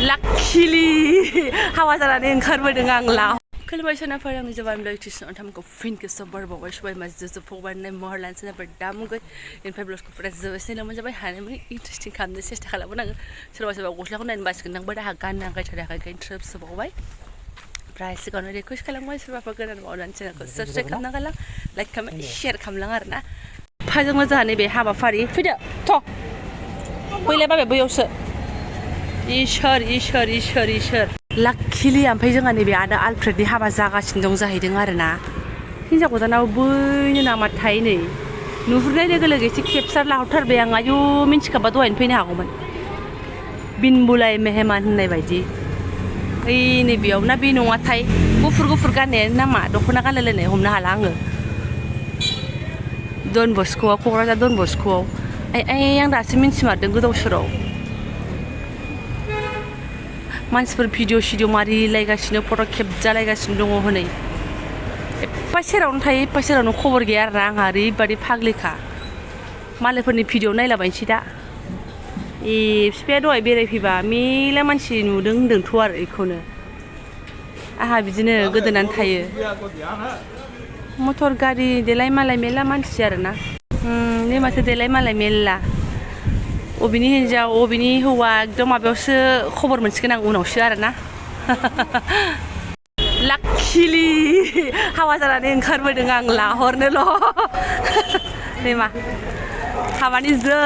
luckily हावा जानानै ओंखारबोदों आं ला खुलुमबाय सोनाफोर आंनि जबानब्लग टिउसन थामखौ फिनखौ सबरबावबाय सबाय मा जोबफौबाय महर लानोसै नाफोर दामुगै इनफाय ब्लगफोरा जोबोसै नामा जाबाय हानायमानि इन्टारेस्टिं खालामनो सेस्था खालामनांगो सोरबा सोरबा गस्लाखौ नायनो बासिगोन आंबो दाहा गाननो आंगायथाराखै ओंखायनो ट्रोब सोबावबाय ओमफ्राय सिगाङावनो रिकुवेस्ट खालामबाय सोरबाफोर गोदान मावनानै चेनेलखौ साबस्क्राइब खालामना गालां लाइक खालाम शेयार खालामलां आरोना फाजों मोजां नैबे हाबाफारि फैदो थ' बैलाय बाबाय बैयावसो इसोर इसोर इसोर इसोर लाकिलि ओमफ्राय जोंहा नैबे आदा आलफ्रेडनि हाबा जागासिनो दं जाहैदों आरोना हिनजाव गोदानाव बैनो नामाथाय नै नुहुरनाय लोगो लोगो एसे केपचार लाहरथारबाय आं आयु मिन्थिखाबा दहायनो फैनो हागौमोन बिनबुलाय मेहमान होननाय बायदि ओइ नैबेयाव ना बे नङाथाय गुफुर गुफुर गाननाया नामा दख'ना गानलायलायनाय हमनो हाला आङो डन बस्क'आव क'क्राझार डन बस्क'आव आइ आं दासो मिन्थिमारदों गोदाव सोराव मानसिफोर भिडिअ सिडिअ मारिलायगासिनो फट' खेबजालायगासिनो दङ हनै एफा सेरावनो थायो एफा सेरावनो खबर गैया आरोना आंहा ओरैबादि फाग्लिखा मालायफोरनि भिडिअ नायलाबायनोसै दा ए बिफाया दहाय बेरायफैबा मेला मानसि नुदों होन्दोंथ' आरो बेखौनो आंहा बिदिनो गोदोनानै थायो मटर गारि देलाय मालाय मेला मानसि आरोना बे माथो देलाय मालाय मेला अबेनि हिन्जाव अबेनि हौवा एकदम माबायावसो खबर मोनसिगोन आं उनावसो आरोना लाकिलि हावा जानानै ओंखारबोदों आं लाहरनोल' नै मा हाबानि जै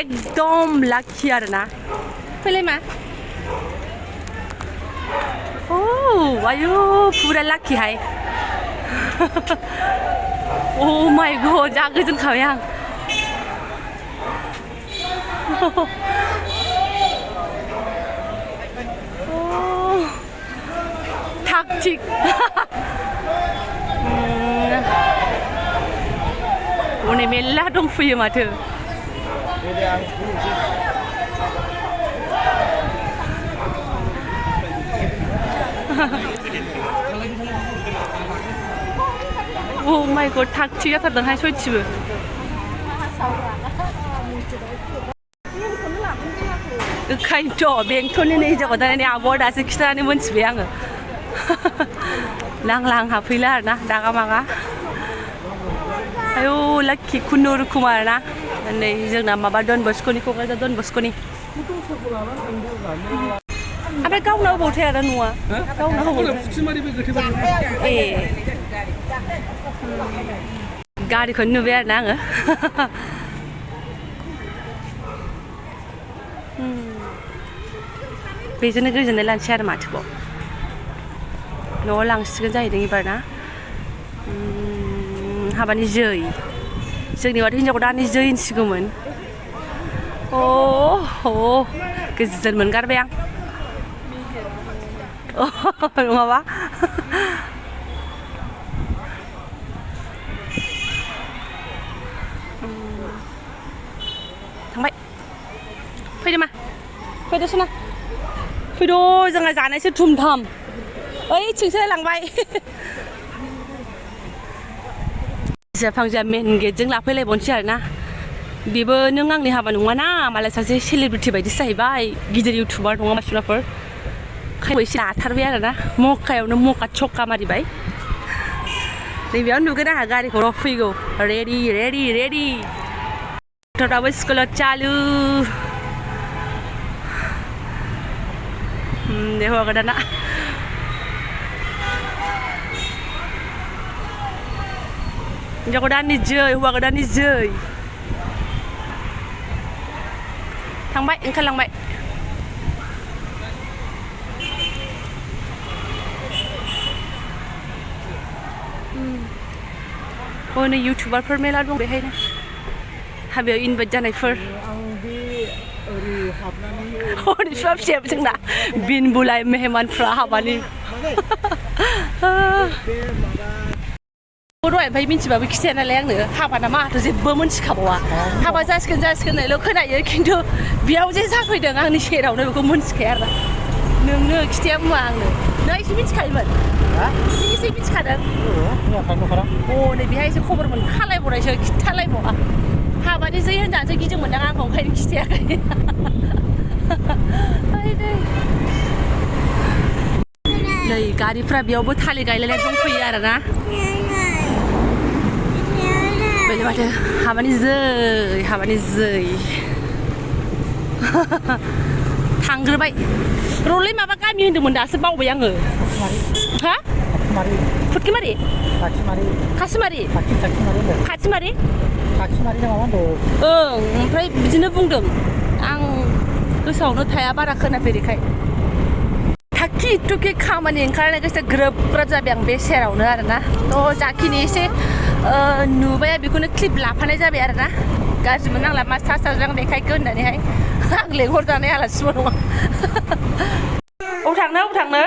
एकदम लाकि आरोना फैलाय मा औ आयु फुरा लाकिहाय अ माय गड जा गोजोनखाबाय आं थाग थिग हनै मेरला दंफैयो माथो अ माय गड थाग थिग जाथारदोंहाय सयथिबो ओंखायनोथ' बेंथलनि नै हिनजाव गोदाननि आब'आ दासो खिथानानै मोनथिबाय आङो नांला आंहा फैला आरोना दागा मागा आयौ लाक्कि खुनुरुखुम आरोना नै जोंना माबा डन बस्क'नि क'क्राझार डन बस्क'नि ओमफ्राय गावना अबावथाय आरो न'आ गावना अबाव ए गारिखौनो नुबाय आरोना आङो बेजोंनो गोजोननाय लानोसै आरो माथोबाव न'आव लांसिगोन जाहैदों एबार ना हाबानि जै जोंनिबाथ' हिनजाव गोदाननि जै होनसिगौमोन अ गोजोन मोनगारबाय आं नङाबा थांबाय फैदो मा फैदो सना फैद' जोंहा जानायसो थुमथाम ओइथिंसो लांबाय फांजाया मेन गेटजों लाफैलायबावनोसै आरोना बेबो नों आंनि हाबा नङाना मालाय सासे सेलिब्रिटि बायदिसो जाहैबाय गिदिर इउटुबार नङा मानसिफोर एसे लाथारबाय आरोना मकायावनो मका चक्का मारिबाय नैबेयावनो नुगोन आंहा गारिखौ र' फैगौ रेडि रेडि रेडि गथ'फ्राबो स्कुलाव चालु दे हौवा गोदाना हिनजाव गोदाननि जै हौवा गोदाननि जै थांबाय ओंखारलांबाय हनै इउटुबारफोर मेला दं बेहायनो हाबायाव इनभाइट जानायफोर हनै बिफा फिसायाबो जोंना बिनबुलाय मेहमानफ्रा हाबानि दहाय ओमफ्राय मिन्थिबाबो खिथाया नालाय आंनो हाबा ना माथ' जेबो मोनथिखाबावा हाबा जासिगोन होननायल' खोनायो खिन्थु बेयाव जे जाफैदों आंनि सेरावनो बेखौ मोनथिखाया आरो नोंनो खिथाया मुवा आंनो नों एसे मिन्थिखायोमोन एसे मिन्थिखादों नै बेहाय एसे खबर मोनखालायबावनायसो खिथालायबावा हाबानि जै होनजानोसो गिदिंमोनदां आंखौ ओंखायनो खिथायाखै नै गारिफ्रा बेयावबो थालिर गायलायनाय दंफैयो आरोना बेले माथो हाबानि जै थांग्रोबाय रलै माबा गामि होनदोंमोन दासो बावबाय आङो हा फुटकिमारि खासिमारि ओं ओमफ्राय बिदिनो बुंदों आं गोसोआवनो थाया बारा खोनाफेरिखाय थाखि थुखि खामानि ओंखारनाय गोसो ग्रोब जाबाय आं बे सेरावनो आरोना थ' जाखिनि एसे नुबाय बेखौनो क्लिप लाफानाय जाबाय आरोना गाज्रि मोननांला मा साज्रां देखायखो होननानैहाय आं लेंहरजानाय आलासिबो नङा अबाव थांनो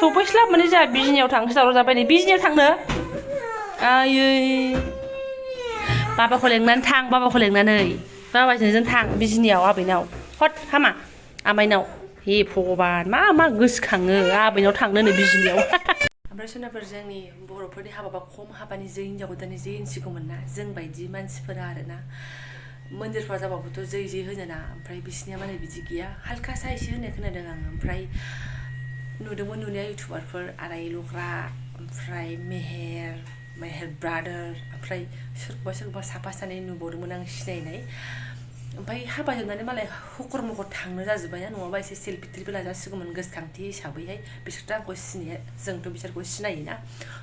सफैस्लाब माने जोंहा बिजनियाव थांनोसो दावराव जाबाय नै बिजनियाव थांनो आयै बाबाखौ लेंनानै बाबाजों जों थां बिजनियाव आबैनाव हट हामा आमाइनाव हे भगबान मा गोसोखाङो आबैनाव थांनोनो बिजनियाव ओमफ्राय सोरनाफोर जोंनि बर'फोरनि हाबाबा खम हाबानि जै हिन्जाव गोदाननि जै होनसिगौमोन ना जों बायदि मानसिफोरा आरोना मन्दिरफ्राव जाबाबोथ' जै होनोना ओमफ्राय बिसिनिया माने बिदि गैया हालखासा एसे होननाय खोनादों आङो ओमफ्राय नुदोंमोन नुनाया इउटुबारफोर आराय लग्रा ओमफ्राय मेहेर ब्रादार ओमफ्राय सोरखौबा साफा सानै नुबावदोंमोन आं सिनायनाय ओमफ्राय हाबा जोबनानै मालाय हखर मखर थांनो जाजोब्बायना नङाबा एसे सेल्फि टेल्फि लाजासिगौमोन गोसोखांथि हिसाबैहाय बिसोरथ' आंखौ सिनाया जोंथ' बिसोरखौ सिनायोना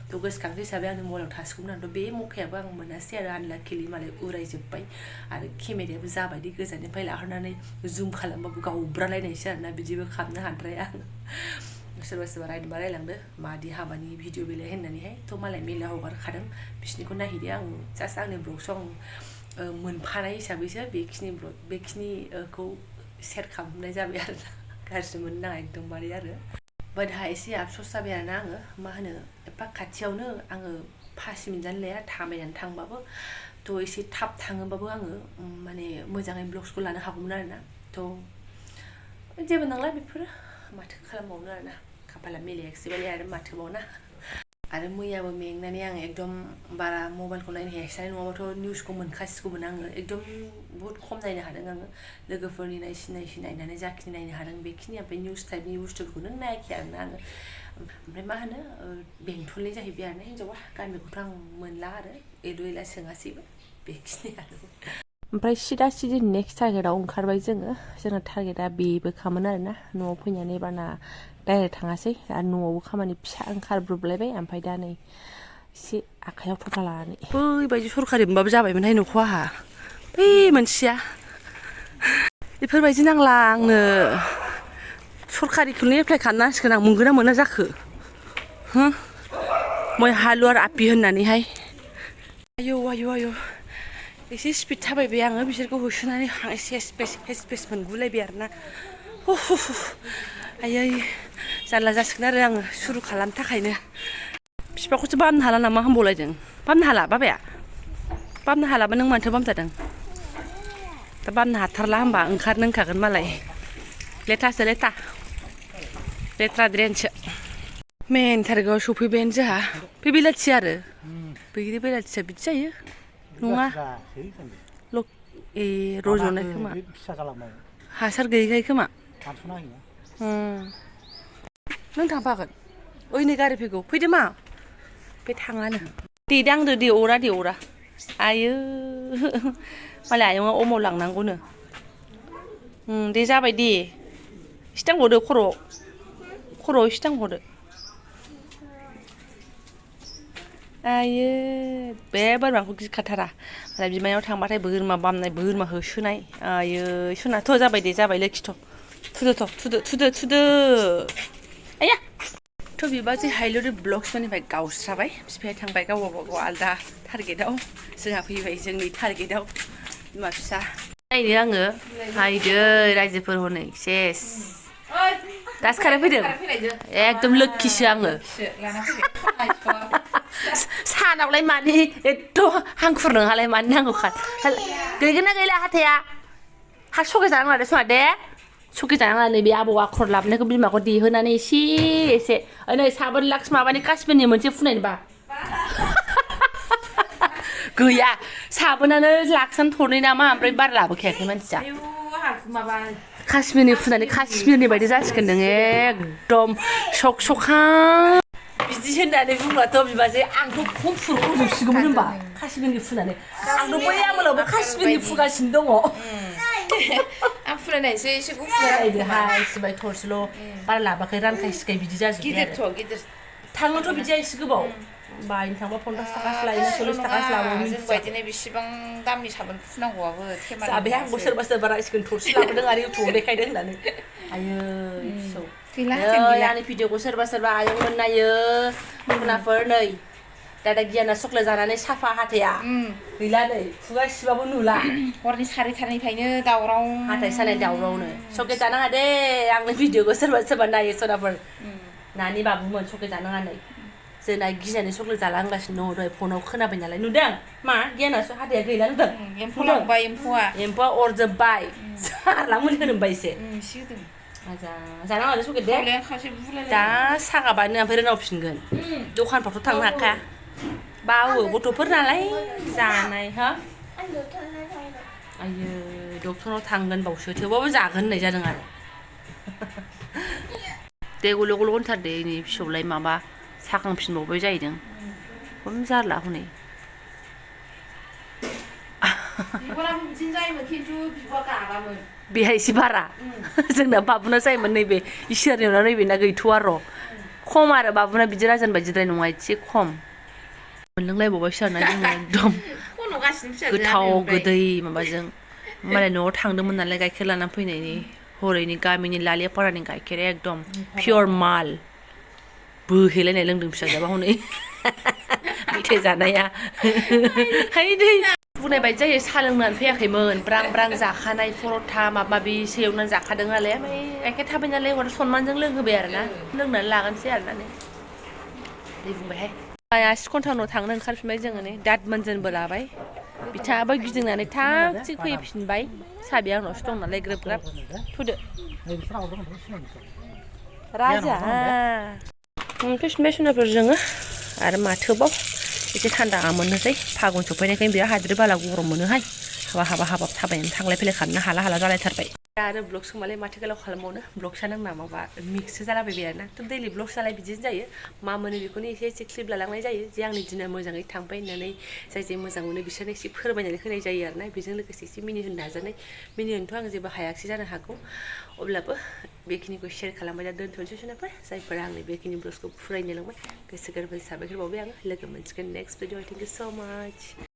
थ' गोसोखांथि हिसाबै आंनि मबाइलाव थासिगौमोन आंथ' बे मखायाबो आं मोनासै आरो आनलाकिलि मालाय उरायजोब्बाय आरो केमेरायाबो जाबायदि गोजाननिफ्राय लाहरनानै जुम खालामबाबो गावब्रालायनायसो आरोना बिदिबो खालामनो हाद्राया आं सोरबा रायदोंबा रायलांदो मादि हाबानि भिडिअ बेलाय होननानैहाय थ' मालाय मेला हगारखादों बिसिनिखौ नायहैदो आं जास्ट आंनि ब्लगसो आं मोनफानाय हिसाबैसो बेखिनिखौ सेयार खालामनाय जाबाय आरो गाज्रि मोननो नाङा एकदमबारे आरो बादहा एसे आफस'स जाबाय आरोना आङो मा होनो एफा खाथियावनो आङो 5 मिनिट जानो लाया थाबायनानै थांबाबो थ' एसे थाब थाङोबाबो आङो माने मोजाङै ब्लग्सखौ लानो हागौमोन आरोना थ' जेबो नंला बेफोरो माथो खालामबावनो आरोना खाफाला मिलायाखिसैबालाय आरो माथोबावना आरो मैयाबो मेंनानै आं एकदम बारा मबाइलखौ नायनो हायाखिसै नङाबाथ' निउसखौ मोनखासिगौमोन आङो एकदम बहुत खम नायनो हादों आङो लोगोफोरनि नायनानै जाखिनि नायनो हादों बेखिनि ओमफ्राय निउस टाइपनि बुस्थुफोरखौनो नायाखै आरोना आङो ओमफ्राय मा होनो बेंथलनि जाहैबाय आरोना हिन्जावा गामिखौथ' आं मोनला आरो एदु एला सोङासैबो बेखिनि आरो ओमफ्राय सिदा नेक्स्ट टारगेटआव ओंखारबाय जोंना टारगेटआ बेबोखामोन आरोना न'आव फैनानै बारना डाइरेक्ट थाङासै आरो न'आवबो खामानि फिसा ओंखारब्रबलायबाय ओमफ्राय दा नै एसे आखाइयाव थफ्ला लानानै बैबायदि सरखारि मोनबाबो जाबायमोनहाय न'खौ आहा बै मोनसेया बेफोरबायदि नांला आंनो सरखारिखौनो एप्लाइ खालामनांसिगोन आं मोनगोन ना मोना जाखो मै हालुवार आपि होननानैहाय आयौ एसे स्पिड थाबायबाय आङो बिसोरखौ होसोनानै एसे हेसपेस मोनगुलायबाय आरोना आयै जारला जासिगोन आरो आङो सुरु खालामनो थाखायनो बिफाखौसो बामनो हाला नामा होनबावलायदों बामनो हाला बाबाया बामनो हालाबा नों मानोथो बामजादों दा बामनो हाथारला होनबा ओंखारनो होनखागोन मालाय लेथ्रा ड्रेनसो मेन टारगेटआव सफैबायानो जोंहा बे बेलाथि आरो बैग्रि बेलाथिया बिदि जायो नङा रज'नाय खोमा हासार गैयिखाय खोमा नों थांफागोन ओइ नै गारि फैगौ फैदो मा बे थाङानो दांदो दे अरा आयो मालाय आयंआ अमाव लांनांगौनो दे जाबाय दे एसे दांबावदो खर'आव एसे दांबावदो आयो बे बोरमाखौ गिखाथारा मालाय बिमायाव थांबाथाय बोरमा बामनाय बोरमा होसोनाय आयो सनाथ' जाबाय दे जाबाय लोखिथ' थुदो आया थ' बिबाजै हाइलुरि ब्लग्सनिफ्राय गावस्राबाय बिफाया थांबाय गावबागाव आलदा टारगेटआव जोंहा फैबाय जोंनि टारगेटआव बिमा फिसा नायनो आङो हायदो रायजोफोर हनै सेस दासो खारेन फैदों एकदम लोखिसो आङो सानावलाय मानि एथ' हांखुर नोंहालाय मानि नांगौ गैगोन ना गैला हाथाया हा सके जानांला दे समा दे सके जानांला नैबे आबौ आखर लाबोनायखौ बिमाखौ देहोनानै एसे नै साबोन लाक्स माबानि काश्मीरनि मोनसे फुनायबा गैया साबोनानो लाक्सानो थरनै नामा ओमफ्राय बार लाबोखायाखै मानसिया काश्मीरनि फुनानै काश्मीरनि बायदि जासिगोन नों एकदम सक सखा बिदि होननानै बुंबाथ' बिबाजै आंथ' गुफुर गजोबसिगौमोन होनबा काश्मीरनि फुनानै आंथ' बै आमोलावबो काश्मीरनि फुगासिनो दङ आं फुनायनायसो एसे गुफुर नायदोहाय सिबाय थरसेल' बारा लाबाखै रानखाय सिखाय बिदि जाजोब्बाय आरो गिदिर थांनोथ' बिदिया एसे गोबाव बायनो थांबा 50 थाखासो लायो 40 थाखासो लाबावो जों बायदिनो बेसेबां दामनि साबोन फुनांगौआबो थेमा जाबाय आंबो सोरबा सोरबा रायसिगोन थरसे लाबोदों आरो इउटुबाव देखायदों होननानै आयै फिसौ आंनि भिडिअखौ सोरबा सोरबा आयंमोन नायो खनाफोर नै दादा गियाना चक्लेट जानानै साफा हाथाया गैला नै खुगा सिबाबो नुला हरनि 4:30निफ्रायनो दावराव हाथाय सानाय दावरावनो चक्लेट जानाङा दे आंनि भिडिअखौ सोरबा सोरबा नायो सनाफोर नानि बाबुमोन चक्लेट जानाङा नै जोंना गिनानै चक्लेट जालांगासिनो दङ दहाय फनाव खोनाबाय नालाय नुदों मा गियाना हाथाया गैला नुदों एम्फौ लांबाय एम्फौआ अरजोब्बाय जाला मुलि होनोमबाय एसे होदों जानाङा चक्लेट दे दा सागाबानो ओमफ्राय रोनावफिनगोन दखानफ्रावथ' थांनो हाखाया बावो गथ'फोर नालाय जानाय हा आयो डक्टराव थांगोन बावसो थेवबाबो जागोन होननाय जादों आरो दे गल' गल' होनथार दे नै फिसौलाय माबा साखांफिनबावबाय जाहैदों खम जारला हनै बेहा एसे बारा जोंना बाबुना जायोमोन नैबे इसोरनि उनाव नैबेना गैथ'आ र' खम आरो बाबुना बिदि राजान बायदिद्राय नङा एसे खम मोनलोंलायबावबायसो आरोना जोङो एकदम गोथाव गोदै माबाजों मालाय न'आव थांदोंमोन नालाय गाइखेर लानानै फैनायनि हरैनि गामिनि लालियापारानि गाइखेर एकदम पियर माल बोहैलायनाय लोंदों फिसाजोआ हनै मेथाइ जानाया बुंनाय बायदि जायो साहा लोंनानै फैयाखैमोन ब्रां ब्रां जाखानाय पर'था माबा माबि सेवनानै जाखादों नालाय ओमफ्राय गाइखेर थाबाय नालाय हर सनमानजों लोंहोबाय आरोना लोंनानै लागोनसै आरोना नै दे बुंबायहाय 10 घन्टानि उनाव थांनो ओंखारफिनबाय जोङो नै दाद मोनजोनबो लाबाय बिथाङाबो गिदिंनानै थाग थिग फैफिनबाय साबिया आंनावसो दं नालाय ग्रोब ग्राब थुदो राजा फैफिनबाय सनाफोर जोङो आरो माथोबाव एसे थान्दा मोननोसै फागुन सफैनायखायनो बिराद हाद्रि बाला गरम मोनोहाय हाबाब थाबायनानै थांलाय फैलाय खालामनो हाला जालायथारबाय आरो ब्लग सोंबालाय माथो गोलाव खालामबावनो ब्लगसा नोंना माबा मिक्ससो जालाबायबाय आरोना थ' दैलि ब्लग जालाय बिदिनो जायो मा मोनो बेखौनो एसे क्लिप लालांनाय जायो जे आंनि दिना मोजाङै थांबाय होननानै जाय मोजां मोनो बिसोरनो एसे फोरमायनानै होनाय जायो आरोना बेजों लोगोसे एसे मिनिहोनो नाजानाय मिनिहोनोथ' आं जेबो हायाखिसै जानो हागौ अब्लाबो बेखिनिखौ शेयार खालामबाय दा दोनथ'नोसै सोनाफोर जायफोरा आंनि बेखिनि ब्लगखौ फरायनो लांबाय गोसो गोरबोनि साबायखर बावबाय आङो लोगो मोनसिगोन नेक्स्ट भिडिअ थेंक इउ स' माच